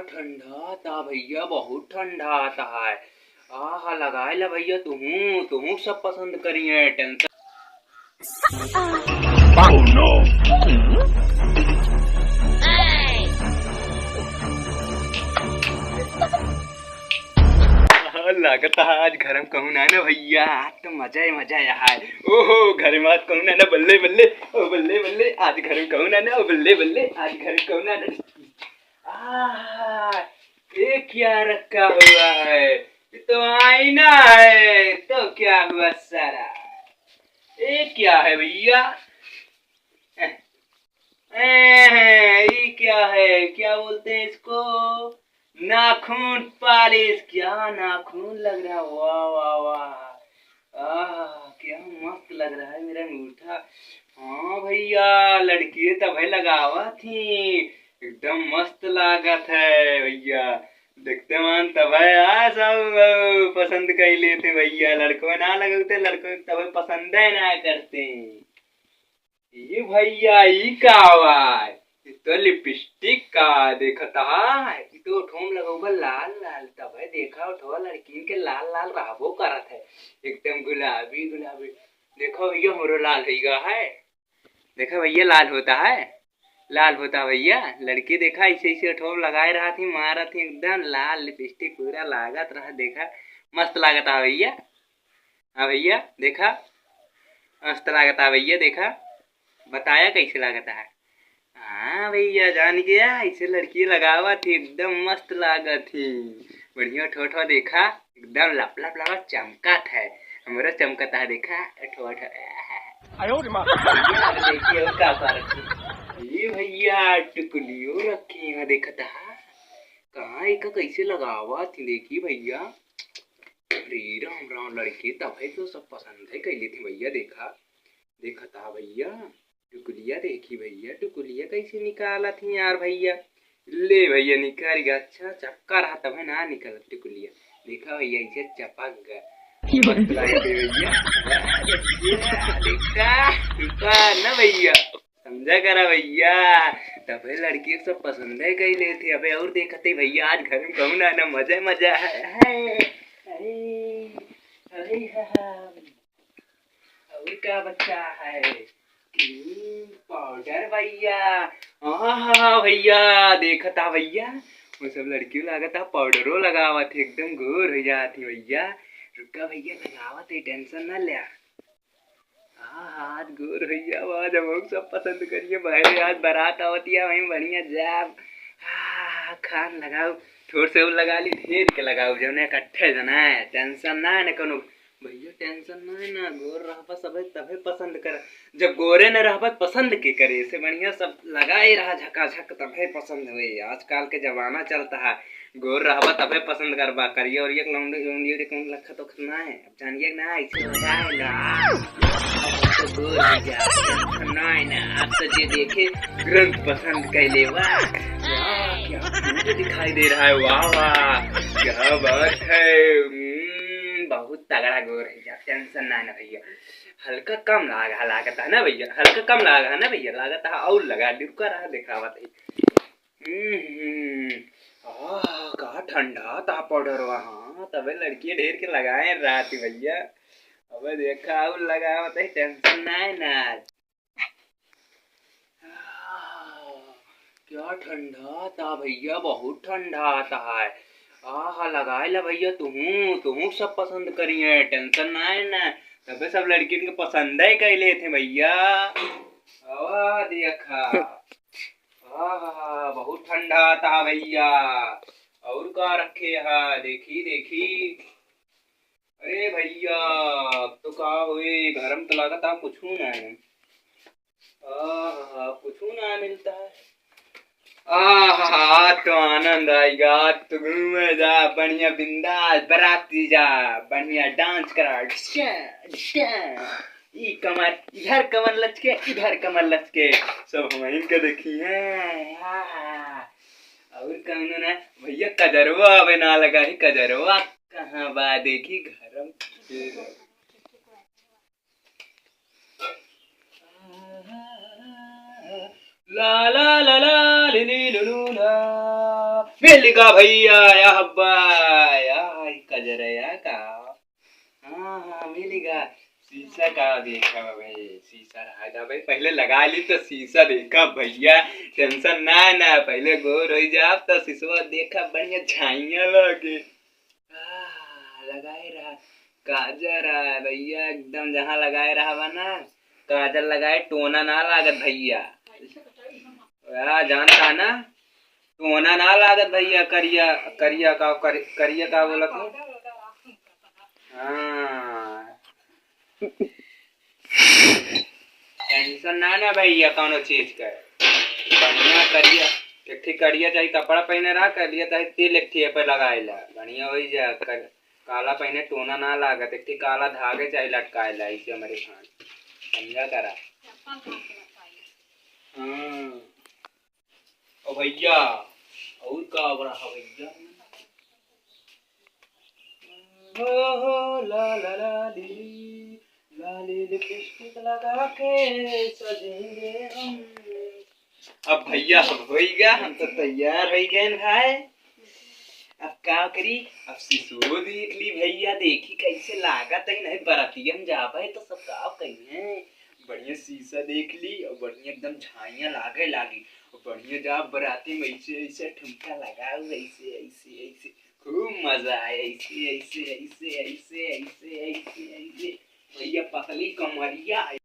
ठंडा था भैया, बहुत ठंडा आता है। आहा लगाए ला भैया, तुहू सब पसंद करिए टेंशन। Oh no! लागत है आज घर में कहूँ ना भैया, आज तो मजा ही मजा है। ओहो घर में आज कहूँ ना बल्ले बल्ले, ओ बल्ले बल्ले, आज घर में कहूँ ना, ओ बल्ले बल्ले, आज घर में कहूँ ना। ये क्या रखा हुआ है? ये तो आईना है। तो क्या हुआ सारा? ये क्या है भैया? ये क्या है? क्या बोलते हैं इसको? नाखून पालिश। क्या नाखून लग रहा है, वाह वाह वाह। क्या मस्त लग रहा है मेरा अंगूठा। हाँ भैया, लड़की तब लगावा थी, एकदम मस्त लागत है भैया। देखते मान तब सब पसंद कर लेते भैया। लड़कों ना लगते, लड़कों तब पसंद है ना करते। ये भैया ये का हुआ? तो लिपस्टिक का देखता है, तो ठोम लगोगा लाल लाल। तब है देखा उठवा लड़की के लाल लाल रहबो करत है, एकदम गुलाबी गुलाबी। देखो भैया मोरो लाल है। देखा भैया लाल होता है, लाल होता भैया। लड़की देखा ऐसे ऐसे ठोम लगाए रहा थी, मारा थी एकदम लाल लिपस्टिक पूरा लागत रहा। देखा मस्त लागता भैया। हाँ भैया देखा मस्त लागता भैया। देखा बताया कैसे लागता है। हाँ भैया जान गया, ऐसे लड़की लगावा थी एकदम मस्त लागत थी। बढ़िया ठोठो देखा एकदम लप लप लप चमकत है। हमारा चमकता है देखा ठोठ। देखिए और क्या कर ये भैया टुकलियो रखे हैं देखता है। कहाँ एक कैसे लगावा थी देखी भैया। अरे राम राम, लड़की तब है तो सब पसंद है कैली थी भैया। देखा देखता भैया टुकलिया देखी भैया। टुकलिया कैसे निकाला थी यार भैया। ले भैया निकाल गया। अच्छा चपका रहा तब है ना निकला टुकलिया। देखा भैया ऐसे चपक गया भैया। देखा ना भैया, समझा करा भैया। तब है लड़की सब पसंद है कही लेते। अबे और देखते भैया आज घर में कहूँ ना मजा मजा है। और क्या बच्चा है? पाउडर भैया। हाँ भैया देखता भैया, वो सब लड़कियों लागता पाउडरो लगावत एकदम गोर हो जाती भैया। रुका भैया लगावत टेंशन ना ले। हाँ आज गोर भैया, आज हम सब पसंद करिए भाई। आज बारात आवती है वहीं बढ़िया जाब। खान लगाओ थोड़ से लगा ली, ढेर के लगाओ जब इकट्ठे जना है। टेंशन ना है ना कोनो भैया, टेंशन ना है ना। गोर रहबा सब तबे पसंद कर, जब गोरे न रहबा पसंद के करे। इसे बढ़िया सब लगाए रहा झकाझक तबे पसंद हुए। आजकल के जमाना चलता है, गोर रहबा तबे पसंद करबा करिए। और ये लौंडे कौन लखा तो खना है अब जानिए ना। ऐसे गोर हो जा ना है ना। आप तो जे देखे तुरंत पसंद कर लेवा। क्या दिखाई दे रहा है, वाह वाह क्या बात है। बहुत तगड़ा गोर है जा, टेंशन ना ना भैया। हल्का कम लागता है ना भैया, हल्का कम लागा है ना भैया। लागता है और लगा रुका रहा दिखावा थी। का ठंडा था पाउडर वहाँ। तबे लड़की ढेर के लगाए रहा थी भैया। अब देखा और लगावा थी, टेंशन ना है ना। क्या ठंडा था भैया, बहुत ठंडा आता है। आहा लगाए ला भैया, तुहू सब पसंद करिए टेंशन ना है ना। तबे सब लड़कियों के पसंद है कैले थे भैया। देखा बहुत ठंडा था भैया। और का रखे है देखी देखी। अरे भैया तो का हुए घर में तो लागत कुछ ना है। कुछ ना मिलता है। तो आनंद आएगा। तो घूमे जा बढ़िया बिंदास, बराती जा बढ़िया डांस करा। कमर इधर कमर लचके, इधर कमर लचके, सब हम इनके देखी है। और कहूँ ना भैया कजरवा अब ना लगा ही। कजरवा कहाँ बा देखी घर ला ला ला ला ली ली लू ला। मिल गया भैया या हब्बा या कजर या का। हाँ हाँ मिल गया। शीशा का देखा भाई, शीशा रहा था भाई, पहले लगा ली तो शीशा देखा भैया, टेंशन ना ना, पहले गोर हो जा तो शीशा देखा बढ़िया झाइया लगे। लगाए रहा काजल रहा भैया, एकदम जहाँ लगाए रहा बना काजल लगाए टोना ना लागत भैया। जानता ना, टोना ना लागत भैया, करिया करिया करिया का बोला तू। हाँ टेंशन ना ना भैया कौनो चीज का, बढ़िया करिया। एक ठीक करिया चाहे कपड़ा पहने रहा, करिया चाहे तिल एक ठीक पे लगाएला बढ़िया हो जा काला पहने टोना ना लागत, एक ठीक काला धागे चाहे लटकाएला इसे हमारे खान समझा करा। हाँ ओ भैया और का बड़ा भैया, हो ला ला ला ली लाली लिपस्टिक लगा के सजेंगे हम। अब भैया हो गया, हम तो तैयार हो गए भाई। अब क्या करी, अब शीशो देख ली भैया, देखी कैसे लागत है, नहीं बरातियन जावे तो सब का कहिए। बढ़िया शीशा देख ली और बढ़िया एकदम झाइया लागे लागी, और बढ़िया जा बराती में ऐसे ऐसे ठुमका लगाओ, ऐसे ऐसे ऐसे खूब मजा आए, ऐसे ऐसे ऐसे ऐसे ऐसे ऐसे ऐसे भैया पतली कमरिया।